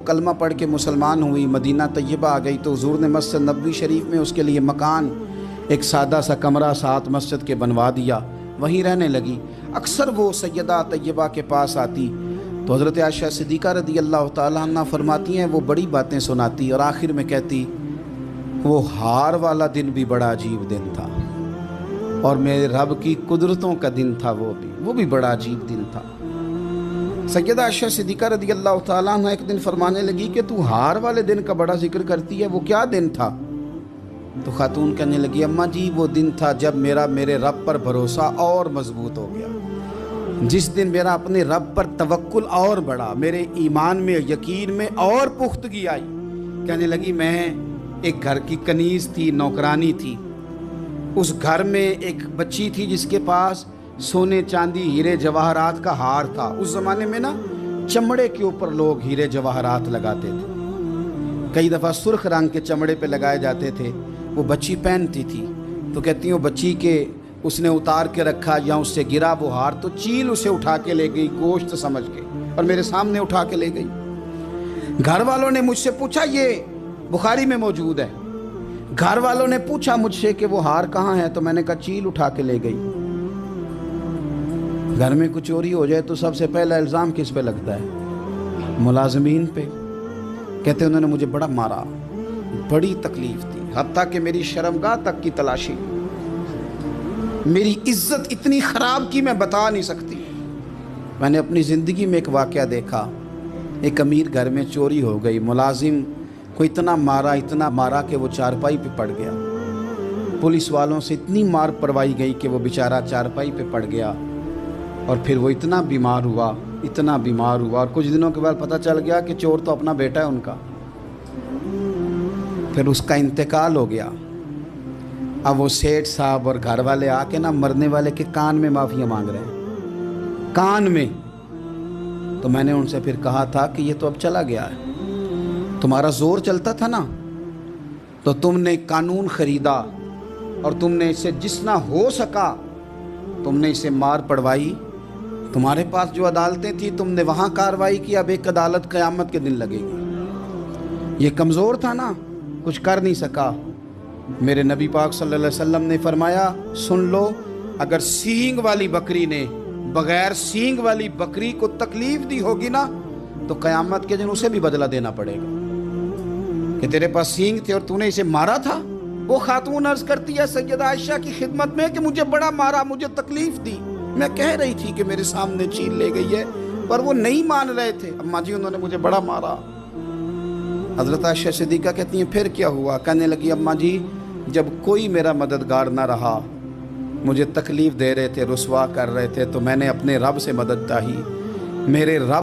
कलमा पढ़ के मुसलमान हुई, मदीना तैयबा आ गई तो हुजूर ने मस्जिद नबवी शरीफ में उसके लिए मकान, एक सादा सा कमरा साथ मस्जिद के बनवा दिया, वहीं रहने लगी। अक्सर वो सैयदा तैयबा के पास आती तो हज़रत आयशा सिद्दीक़ा रज़ी अल्लाह तआला अन्हा फरमाती हैं, वो बड़ी बातें सुनाती और आखिर में कहती, वो हार वाला दिन भी बड़ा अजीब दिन था और मेरे रब की कुदरतों का दिन था, वो भी बड़ा अजीब दिन था। सैयदा आयशा सिद्दीक़ा रज़ी अल्लाह तआला अन्हा एक दिन फरमाने लगी कि तू हार वाले दिन का बड़ा जिक्र करती है, वो क्या दिन था? तो खातून कहने लगी, अम्मा जी वो दिन था जब मेरे रब पर भरोसा और मजबूत हो गया, जिस दिन मेरा अपने रब पर तवक्कुल और बढ़ा, मेरे ईमान में यकीन में और पुख्तगी आई। कहने लगी, मैं एक घर की कनीज़ थी, नौकरानी थी, उस घर में एक बच्ची थी जिसके पास सोने चांदी हीरे जवाहरात का हार था। उस ज़माने में ना चमड़े के ऊपर लोग हीरे जवाहरात लगाते थे, कई दफ़ा सुर्ख रंग के चमड़े पे लगाए जाते थे। वो बच्ची पहनती थी तो कहती हूँ बच्ची के उसने उतार के रखा या उससे गिरा वो हार तो चील उसे उठा के ले गई गोश्त समझ के और मेरे सामने उठा के ले गई। घर वालों ने मुझसे पूछा, ये बुखारी में मौजूद है, घर वालों ने पूछा मुझसे कि वो हार कहाँ है, तो मैंने कहा चील उठा के ले गई। घर में कुछ चोरी हो जाए तो सबसे पहला इल्ज़ाम किस पे लगता है? मुलाजिमीन पे। कहते उन्होंने मुझे बड़ा मारा, बड़ी तकलीफ थी, हत्ता कि मेरी शर्मगाह तक की तलाशी, मेरी इज्जत इतनी ख़राब की मैं बता नहीं सकती। मैंने अपनी ज़िंदगी में एक वाक़या देखा, एक अमीर घर में चोरी हो गई, मुलाजिम को इतना मारा कि वो चारपाई पे पड़ गया। पुलिस वालों से इतनी मार पड़वाई गई कि वो बेचारा चारपाई पे पड़ गया और फिर वो इतना बीमार हुआ और कुछ दिनों के बाद पता चल गया कि चोर तो अपना बेटा है उनका। फिर उसका इंतकाल हो गया। अब वो सेठ साहब और घर वाले आके ना मरने वाले के कान में माफ़िया मांग रहे हैं, कान में। तो मैंने उनसे फिर कहा था कि ये तो अब चला गया है, तुम्हारा जोर चलता था ना तो तुमने कानून ख़रीदा और तुमने इसे जितना हो सका तुमने इसे मार पड़वाई। तुम्हारे पास जो अदालतें थी तुमने वहाँ कार्रवाई की, अब एक अदालत क़यामत के दिन लगेगी। ये कमज़ोर था ना, कुछ कर नहीं सका। मेरे नबी पाक सल्लल्लाहु अलैहि वसल्लम ने फरमाया, सुन लो, अगर सींग वाली बकरी ने बग़ैर सींग वाली बकरी को तकलीफ़ दी होगी ना तो क़यामत के दिन उसे भी बदला देना पड़ेगा कि तेरे पास सींग थे और तूने इसे मारा था। वो खातून अर्ज़ करती है सैयदा आयशा की खिदमत में कि मुझे बड़ा मारा, मुझे तकलीफ़ दी। मैं कह रही थी कि मेरे सामने चील ले गई है, पर वो नहीं मान रहे थे। अम्मा जी उन्होंने मुझे बड़ा मारा। हज़रत आयशा सिद्दीक़ा कहती हैं, फिर क्या हुआ? कहने लगी, अम्मा जी जब कोई मेरा मददगार ना रहा, मुझे तकलीफ़ दे रहे थे, रुसवा कर रहे थे, तो मैंने अपने रब से मदद चाही। मेरे रब